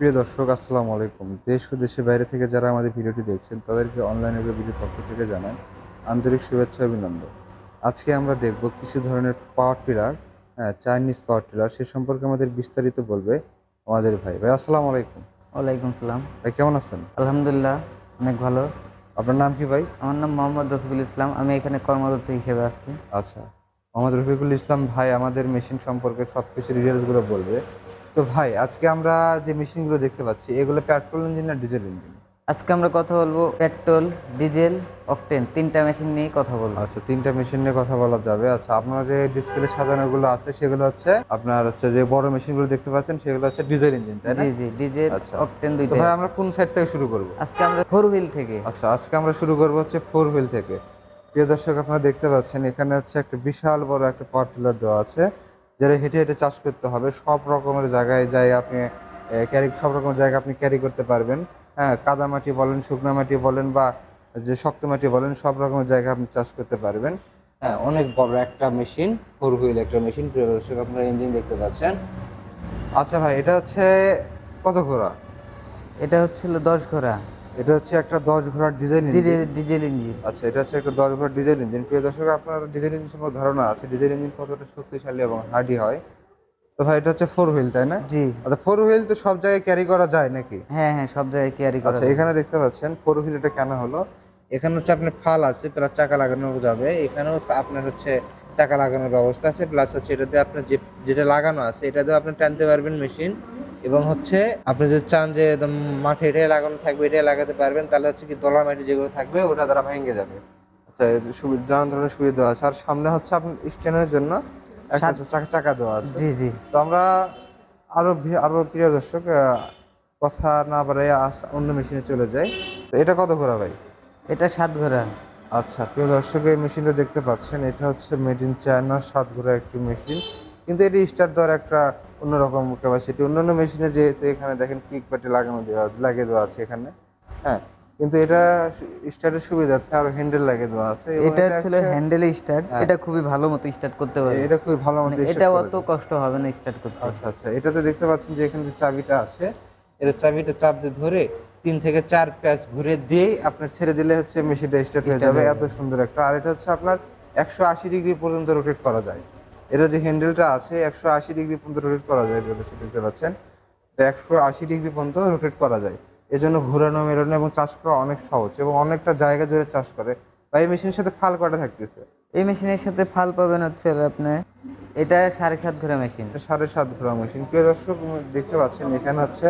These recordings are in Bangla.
প্রিয় দর্শক, আসসালামু আলাইকুম। দেশ ও দেশের বাইরে থেকে যারা আমাদের ভিডিওটি দেখছেন তাদেরকে অনলাইন ভিডিওর পক্ষ থেকে জানাই আন্তরিক শুভেচ্ছা অভিনন্দন। আজকে আমরা দেখব কিছু ধরনের power tiller, Chinese power tiller সে সম্পর্কে আমাদের বিস্তারিত বলবে আমাদের ভাই। ভাই আসসালামু আলাইকুম। ওয়ালাইকুম সালাম। ভাই কেমন আছেন? আলহামদুলিল্লাহ, অনেক ভালো। আপনার নাম কি ভাই? আমার নাম মোহাম্মদ রফিকুল ইসলাম। আমি এখানে কর্মরত হিসেবে আছি। আচ্ছা, মোহাম্মদ রফিকুল ইসলাম ভাই আমাদের মেশিন সম্পর্কে সব কিছু ডিটেলসগুলো বলবে। তো ভাই, আজকে আমরা যে মেশিনগুলো দেখতে পাচ্ছি এগুলো পেট্রোল ইঞ্জিন না ডিজেল ইঞ্জিন? আজকে আমরা কথা বলবো পেট্রোল, ডিজেল, অকটেন তিনটা মেশিন নিয়ে কথা বলবো। আচ্ছা, তিনটা মেশিন নিয়ে কথা বলা যাবে। আচ্ছা, আপনার যে ডিসপ্লে সাজানোগুলো আছে সেগুলো হচ্ছে আপনার হচ্ছে যে বড় মেশিনগুলো দেখতে পাচ্ছেন সেগুলো হচ্ছে ডিজেল ইঞ্জিন, তাই না? জি জি, ডিজেল আচ্ছা, অকটেন তো দুইটাই। ভাই আমরা কোন সাইড থেকে শুরু করব? আজকে আমরা ফোর হুইল থেকে। আচ্ছা, আজকে আমরা শুরু করব হচ্ছে ফোর হুইল থেকে। প্রিয় দর্শক, আপনারা দেখতে পাচ্ছেন এখানে হচ্ছে একটা বিশাল বড় একটা পাওয়ার টিলার দেওয়া আছে, যেটা হেঁটে হেঁটে চাষ করতে হবে। সব রকমের জায়গায় যাই আপনি ক্যারি, সব রকমের জায়গা আপনি ক্যারি করতে পারবেন। হ্যাঁ, কাদা মাটি বলেন, শুকনা মাটি বলেন, বা যে শক্ত মাটি বলেন, সব রকমের জায়গা আপনি চাষ করতে পারবেন। হ্যাঁ, অনেক বড় একটা মেশিন, ফোর হুইল একটা মেশিন। প্রিয় দর্শক, আপনারা ইঞ্জিন দেখতে পাচ্ছেন। আচ্ছা ভাই, এটা হচ্ছে কত ঘোড়া? এটা হচ্ছিল 10 ঘোড়া। এটা হচ্ছে একটা 10 ঘোড়ার ডিজাইন ইঞ্জিন। Diesel engine. আচ্ছা, এটা হচ্ছে একটা 10 ঘোড়ার ডিজেল ইঞ্জিন। প্রিয় দর্শক, আপনার ডিজেল ইঞ্জিন সম্পর্কে ধারণা আছে ডিজেল ইঞ্জিন কতটা শক্তিশালী এবং হার্ডি হয়? তো ভাই, এটা হচ্ছে ফোর হুইল, তাই না? জি। আচ্ছা, ফোর হুইল তো সব জায়গায় ক্যারি করা যায় নাকি? হ্যাঁ হ্যাঁ, সব জায়গায় ক্যারি করা আচ্ছা, যায়। এখানে দেখতে পাচ্ছেন ফোর হুইল এটা কেন হলো। এখানে হচ্ছে আপনার ফাল আছে, প্লাস চাকা লাগানো যাবে। এখানেও আপনার হচ্ছে চাকা লাগানোর ব্যবস্থা আছে, প্লাস হচ্ছে এটাতে আপনার যেটা লাগানো আছে এটা দিয়ে আপনি টানতে পারবেন মেশিন। এবং হচ্ছে আপনি যদি চান যে একদম মাঠে এটাই লাগানো থাকবে এটাই লাগাতে পারবেন, তাহলে হচ্ছে কি দলা মাটি যেগুলো থাকবে ওটা দ্বারা ভেঙে যাবে। আচ্ছা, নানান ধরনের সুবিধা আছে। আর সামনে হচ্ছে আপনার স্ট্যান্ডের জন্য একটা সাত। চাকা চাকা দেওয়া আছে। জি জি। তো আমরা আরো প্রিয় দর্শক, কথা না বাড়াই অন্য মেশিনে চলে যাই। তো এটা কত ঘোরা ভাই? এটা 7 ঘোড়া। আচ্ছা, প্রিয় দর্শক, এই মেশিনটা দেখতে পাচ্ছেন এটা হচ্ছে মেড ইন চায়না 7 ঘোড়া একটি মেশিন। কিন্তু এটি স্টার্ট দেওয়ার একটা অন্যরকম ক্যাপাসিটি। অন্যান্য মেশিনে যেহেতু এখানে দেখেন কিক প্যাডে লাগিয়ে দেওয়া আছে এখানে। হ্যাঁ, কিন্তু এটা স্টার্টের সুবিধার্থে আর হ্যান্ডেল লাগিয়ে দেওয়া আছে এবং এটা এটা ছিল হচ্ছে হ্যান্ডেল স্টার্ট। হ্যাঁ, এটা খুবই ভালো মতো স্টার্ট করতে পারবে। এটা খুবই ভালো মানে মতো এটা স্টার্ট করা অত যায়। কষ্ট হবে না স্টার্ট করতে। আচ্ছা আচ্ছা, এটাতে দেখতে পাচ্ছেন যে এখানে যে চাবিটা আছে, এটা চাবিটা চাপ দিয়ে ধরে 3 থেকে 4 প্যাচ ঘুরে দিয়েই আপনার ছেড়ে দিলে হচ্ছে মেশিনটা স্টার্ট হয়ে স্টার্ট যাবে। হয়ে এত যাবে। সুন্দর একটা। আর এটা হচ্ছে আপনার 180 ডিগ্রি পর্যন্ত রোটেট করা যায়। এটা যে হ্যান্ডেলটা আছে 180 ডিগ্রি পর্যন্ত রোটেট করা যায়, সেটা দেখতে পাচ্ছেন। এটা 180 ডিগ্রি পর্যন্ত রোটেট করা যায়। এজন্য ঘোরানো মেরানো এবং চাষ করা অনেক সহজ এবং অনেকটা জায়গা জুড়ে চাষ করে। বা এই মেশিনের সাথে ফাল কটা থাকতেছে? এই মেশিনের সাথে ফাল পাবেন হচ্ছে আপনি, এটা 7.5 ঘোড়া মেশিন। 7.5 ঘোড়া মেশিন। প্রিয় দর্শক, দেখতে পাচ্ছেন এখানে হচ্ছে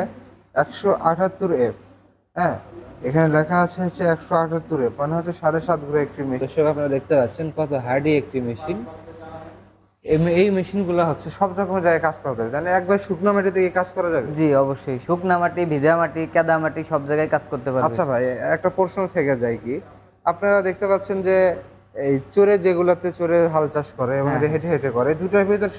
178F। হ্যাঁ, এখানে লেখা আছে হচ্ছে 178F, মানে হচ্ছে 7.5 ঘোড়া একটি মেশিন। দর্শক, আপনারা দেখতে পাচ্ছেন কত হার্ডি একটি মেশিন। এই মেশিনগুলো হচ্ছে সব রকমের জায়গায় কাজ করা যাবে, তাহলে একবার শুকনো মাটিতে গিয়ে কাজ করা যাবে। জি অবশ্যই, শুকনা মাটি, ভিজা মাটি, কাদা মাটি সব জায়গায় কাজ করতে পারবে। আচ্ছা ভাই, একটা প্রশ্ন থেকে যায় কি, আপনারা দেখতে পাচ্ছেন যে এই চড়ে যেগুলোতে চড়ে হাল চাষ করে এবং হ্যাঁ এটা হ্যাঁ। হেঁটে হেঁটে করে, দুটার ভিতর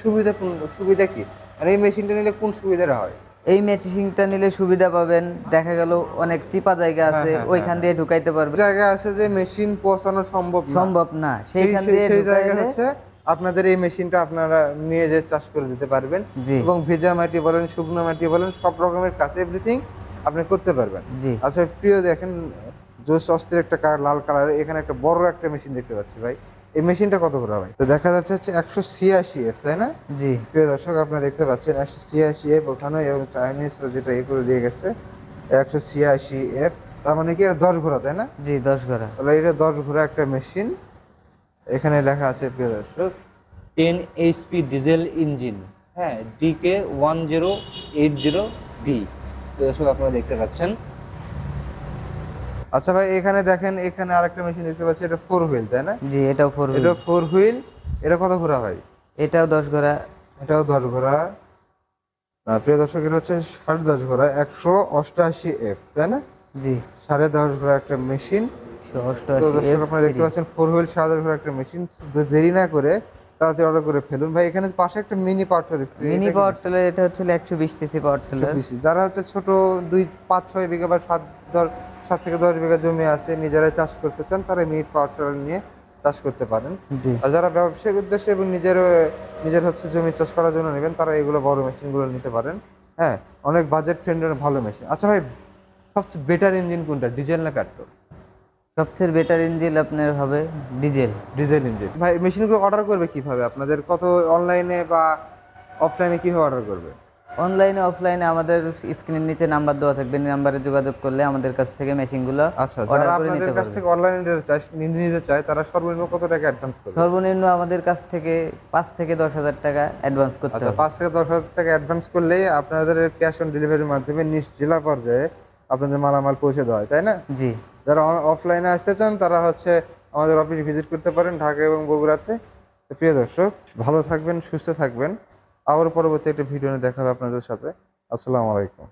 সুবিধা কি? মানে এই মেশিনটা নিলে কোন সুবিধাটা হয়? এই মেশিনটা নিলে সুবিধা পাবেন, দেখা গেল অনেক চিপা জায়গা হ্যাঁ আছে হ্যাঁ হ্যাঁ ওইখান হ্যাঁ, দিয়ে ঢুকাইতে পারবে। জায়গা আছে যে মেশিন পৌঁছানো সম্ভব না, সম্ভব না, সেই সেইখান সেই দিয়ে সেই জায়গা ঢুকাইলে। হচ্ছে আপনাদের এই মেশিনটা আপনারা নিয়ে যে চাষ করে দিতে পারবেন। জি এবং ভেজা মাটি বলেন, শুকনো মাটি বলেন, সব রকমের কাজ এভরিথিং আপনি করতে পারবেন। জি। আচ্ছা প্রিয়, দেখেন জোস অস্থির একটা লাল কালারের এখানে একটা বড় একটা মেশিন দেখতে পাচ্ছি ভাই। এই মেশিনটা কত করে ভাই? তো দেখা যাচ্ছে হচ্ছে 186F, তাই না? জি প্রিয় দর্শক, আপনারা দেখতে পাচ্ছেন 186F ওখানে, এবং চাইনিজ যেটা এ করে দিয়ে গেছে 186F। তার মানে কি 10 ঘোড়া, তাই না? জি, 10 ঘোড়া। তাহলে এটা 10 ঘোড়া একটা মেশিন। এখানে লেখা আছে প্রিয় দর্শক 10 HP ডিজেল ইঞ্জিন। হ্যাঁ, DK1080B। দর্শক, আপনারা দেখতে পাচ্ছেন। আচ্ছা ভাই, এখানে দেখেন এখানে আরেকটা মেশিন দেখতে পাচ্ছি, এটা ফোর হুইল, তাই না? জি, এটাও ফোর হুইল। এটা ফোর হুইল। এটা কত ঘোড়া ভাই? এটাও 10 ঘোড়া। এটাও 10 ঘোড়া। প্রিয় দর্শক, এটা হচ্ছে 10.5 ঘোড়া, 188F, তাই না? জি, 10.5 ঘোড়া একটা মেশিন। তো 188 দর্শক, এফ আপনারা দেখতে থ্রি। পাচ্ছেন ফোর হুইল 10.5 ঘোড়া একটা মেশিন। দেরি না করে তাড়াতাড়ি অর্ডার করে ফেলুন ভাই। এখানে পাশে একটা মিনি পাওয়ারটা দেখছি, মিনি এটা কি পাওয়ার মেশিন? টিলার, এটা হচ্ছে 120 সিসি পাওয়ার টিলার। যারা হচ্ছে ছোট 2, 5, 6 বিঘা বা 7 থেকে 10 বিঘা জমি আছে, নিজেরাই চাষ করতে চান, তারা মিনি পাওয়ার টিলার নিয়ে চাষ করতে পারেন। জি আর যারা ব্যবসায়িক উদ্দেশ্যে এবং নিজের হচ্ছে জমি চাষ করার জন্য নেবেন, তারা এগুলো বড় মেশিনগুলো নিতে পারেন। হ্যাঁ, অনেক বাজেট ফ্রেন্ডের ভালো মেশিন। আচ্ছা ভাই, সবচেয়ে বেটার ইঞ্জিন কোনটা, ডিজেল না পেট্রোল? সবচেয়ে বেটার ইঞ্জিন আপনার হবে ডিজেল। Diesel engine. ভাই মেশিনগুলো অর্ডার করবে কিভাবে আপনাদের, কত অনলাইনে বা অফলাইনে কিভাবে অর্ডার করবে? অনলাইনে অফলাইনে আমাদের স্ক্রিনের নিচে নাম্বার দেওয়া থাকবে, নাম্বারে যোগাযোগ করলে আমাদের কাছ থেকে মেশিনগুলো আচ্ছা, অর্ডার যারা করে আপনাদের নিতে কাছ পারবে। থেকে অনলাইনে নিতে চায় তারা সর্বনিম্ন কত টাকা অ্যাডভান্স করবে? সর্বনিম্ন আমাদের কাছ থেকে 5 থেকে 10 হাজার টাকা অ্যাডভান্স করতে আচ্ছা, হবে। 5 থেকে 10 হাজার টাকা অ্যাডভান্স করলেই আপনাদের ক্যাশ অন ডেলিভারির মাধ্যমে নিজ জেলা পর্যায়ে আপনাদের মালামাল পৌঁছে দেওয়া হয়, তাই না? জি। যারা অফলাইনে আসতে চান তারা হচ্ছে আমাদের অফিস ভিজিট করতে পারেন ঢাকা এবং বগুড়াতে। তো প্রিয় দর্শক, ভালো থাকবেন, সুস্থ থাকবেন। আবার পরবর্তী একটা ভিডিও নিয়ে দেখা হবে আপনাদের সাথে। আসসালামু আলাইকুম।